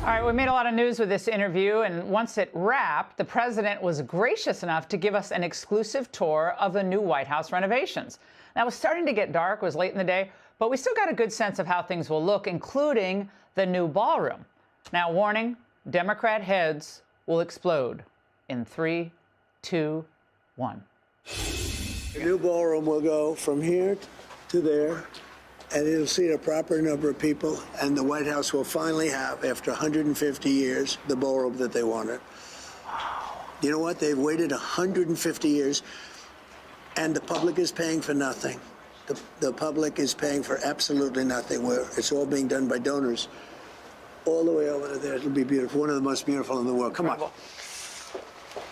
All right, we made a lot of news with this interview, and once it wrapped, the president was gracious enough to give us an exclusive tour of the new White House renovations. Now, it was starting to get dark, it was late in the day, but we still got a good sense of how things will look, including the new ballroom. Now, warning, Democrat heads will explode in 3, 2, 1. The new ballroom will go from here to there, and it'll seat a proper number of people, and the White House will finally have, after 150 years, the ballroom that they wanted. Wow. You know what? They've waited 150 years, and the public is paying for nothing. The public is paying for absolutely nothing. It's all being done by donors. All the way over to there, it'll be beautiful. One of the most beautiful in the world. Come on.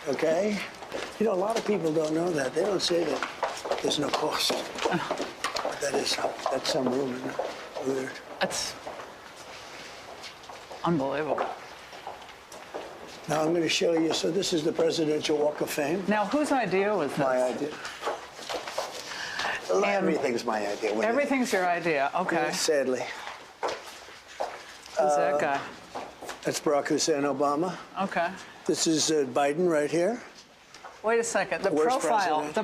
Okay? You know, a lot of people don't know that. They don't say that there's no cost. That's some room in there. That's unbelievable. Now I'm going to show you. So this is the Presidential Walk of Fame. Now, whose idea was this? My idea. Everything's my idea. Everything's your idea. Okay. Yeah, sadly. Who's that guy? That's Barack Hussein Obama. Okay. This is Biden right here. Wait a second. The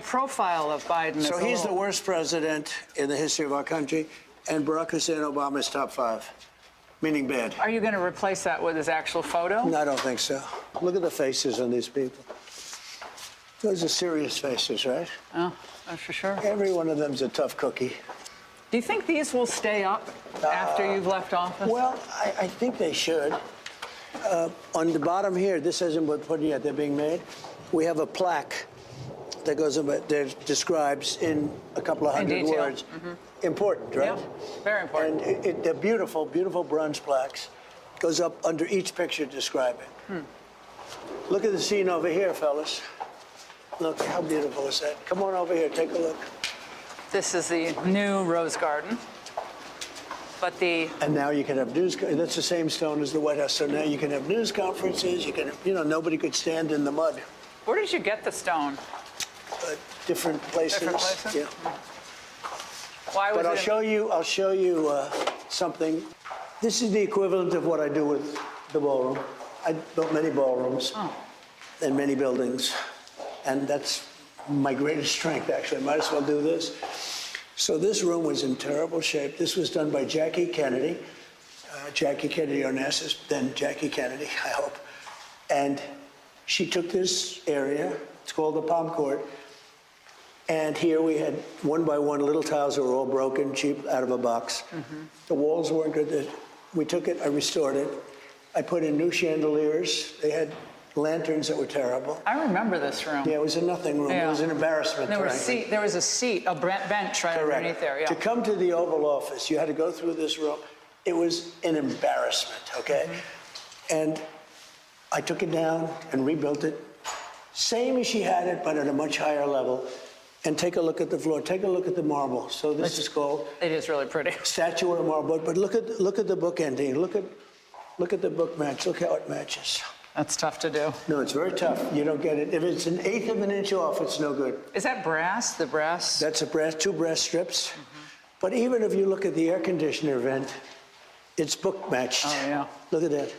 profile of Biden is so he's the worst president in the history of our country, and Barack Hussein Obama is top 5, meaning bad. Are you going to replace that with his actual photo? No, I don't think so. Look at the faces on these people. Those are serious faces, right? Oh, that's for sure. Every one of them's a tough cookie. Do you think these will stay up after you've left office? Well, I think they should. On the bottom here, this hasn't been put yet. They're being made. We have a plaque that goes about that describes in a couple of hundred words. Mm-hmm. Important, right? Yep. Very important. And they're beautiful, beautiful bronze plaques. Goes up under each picture describing. Look at the scene over here, fellas. Look, how beautiful is that? Come on over here, take a look. This is the new Rose Garden. But and now you can have news. That's the same stone as the White House. So now you can have news conferences. You can, nobody could stand in the mud. Where did you get the stone? Different places. Different places? Yeah. Why was but I'll show you something. This is the equivalent of what I do with the ballroom. I built many ballrooms and many buildings, and that's my greatest strength. Actually, might as well do this. So this room was in terrible shape. This was done by Jackie Kennedy. Jackie Kennedy Onassis, then Jackie Kennedy, I hope. And she took this area, it's called the Palm Court, and here we had one by one little tiles that were all broken, cheap, out of a box. Mm-hmm. The walls weren't good. We took it, I restored it. I put in new chandeliers. They had lanterns that were terrible. I remember this room. Yeah, it was a nothing room. Yeah. It was an embarrassment. There was a seat, a bench right underneath there. Yeah. To come to the Oval Office, you had to go through this room. It was an embarrassment, okay? Mm-hmm. And I took it down and rebuilt it, same as she had it, but at a much higher level. And take a look at the floor. Take a look at the marble. So this is called. It is really pretty. Statue of marble. But look at the book ending. Look at the book match. Look how it matches. That's tough to do. No, it's very tough. You don't get it. If it's an eighth of an inch off, it's no good. Is that brass? The brass? That's two brass strips. Mm-hmm. But even if you look at the air conditioner vent, it's book matched. Oh, yeah. Look at that.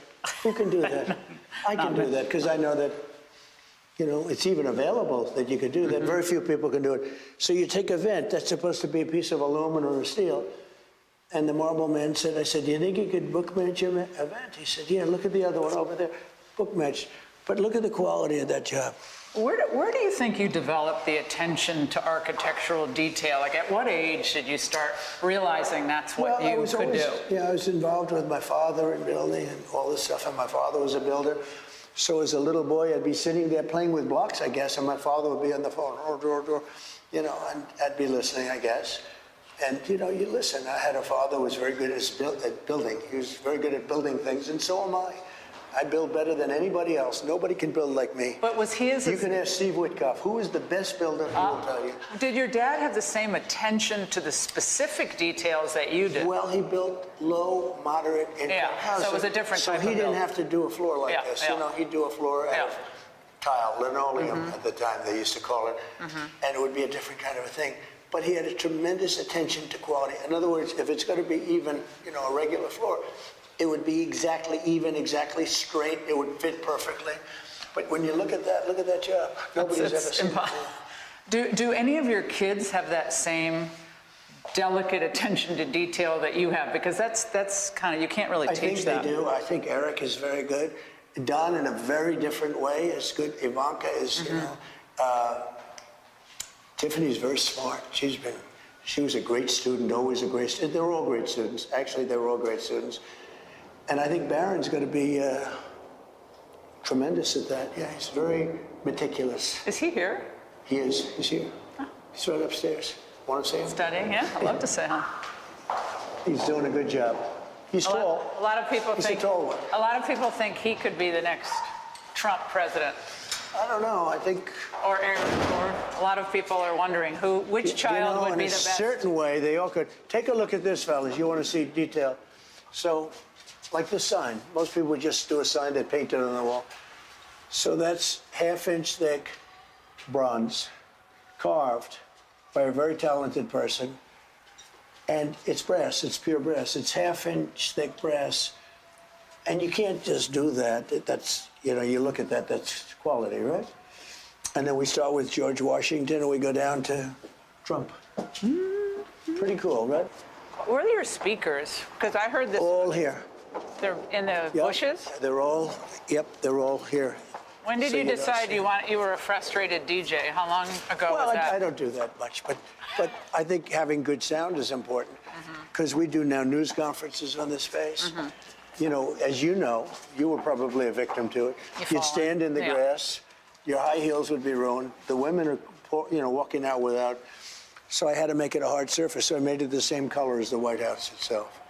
Who can do that? I can do that because I know that, it's even available that you can do that. Mm-hmm. Very few people can do it. So you take a vent that's supposed to be a piece of aluminum or steel. And the marble man said, I said, do you think you could book match a vent? He said, yeah, look at the other one over there. Book match. But look at the quality of that job. Where do you think you developed the attention to architectural detail? Like, at what age did you start realizing that's what you could do? Yeah, I was involved with my father in building and all this stuff, and my father was a builder. So as a little boy, I'd be sitting there playing with blocks, I guess, and my father would be on the phone, and I'd be listening, I guess. And, you listen. I had a father who was very good at building. He was very good at building things, and so am I. I build better than anybody else. Nobody can build like me. But was his... You can ask Steve Witkoff. Who is the best builder? He will tell you. Did your dad have the same attention to the specific details that you did? Well, he built low, moderate income houses. So it was a different type of build. So he didn't have to do a floor like this. He'd do a floor out of tile, linoleum at the time they used to call it. Mm-hmm. And it would be a different kind of a thing. But he had a tremendous attention to quality. In other words, if it's going to be even, a regular floor, it would be exactly even, exactly straight. It would fit perfectly. But when you look at that job, nobody's ever seen it before. Do any of your kids have that same delicate attention to detail that you have? Because that's kind of, you can't really teach that. I think they do. I think Eric is very good. Don, in a very different way, is good. Ivanka is, you know, Tiffany's very smart. She was a great student, always a great student. They're all great students. Actually, they were all great students. And I think Barron's going to be tremendous at that. Yeah, he's very meticulous. Is he here? He is. He's here. Oh. He's right upstairs. Want to see him? Studying, yeah. I'd love to see him. He's doing a good job. He's tall. A lot of people He's think. a tall one. A lot of people think he could be the next Trump president. I don't know. I think. Or a lot of people are wondering which child would be the best. In a certain way, they all could. Take a look at this, fellas. You want to see detail. So, like this sign. Most people would just do a sign they painted on the wall. So that's half-inch thick bronze, carved by a very talented person. And it's brass. It's pure brass. It's half-inch thick brass. And you can't just do that. That's, you know, you look at that, that's quality, right? And then we start with George Washington and we go down to Trump. Pretty cool, right? Where are your speakers? Because I heard this. All here. They're in the bushes? They're all here. When did you decide you were a frustrated DJ? How long ago was that? I don't do that much, but I think having good sound is important because we do now news conferences on this space. You know, as you know, you were probably a victim to it. You'd stand in the grass, your high heels would be ruined. The women are, you know, walking out without. So I had to make it a hard surface. So I made it the same color as the White House itself,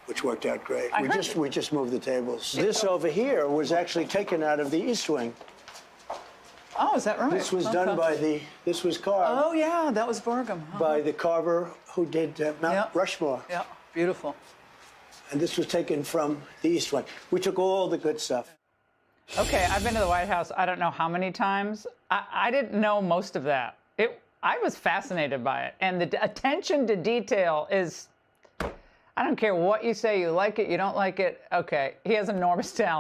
which worked out great. We just moved the tables. This over here was actually taken out of the East Wing. Oh, is that right? This was done by this was carved. Oh, yeah, that was Borgham. By the carver who did Mount Rushmore. Yeah, beautiful. And this was taken from the East Wing. We took all the good stuff. Okay, I've been to the White House I don't know how many times. I didn't know most of that. I was fascinated by it. And the attention to detail is, I don't care what you say, you like it, you don't like it. Okay, he has enormous talent.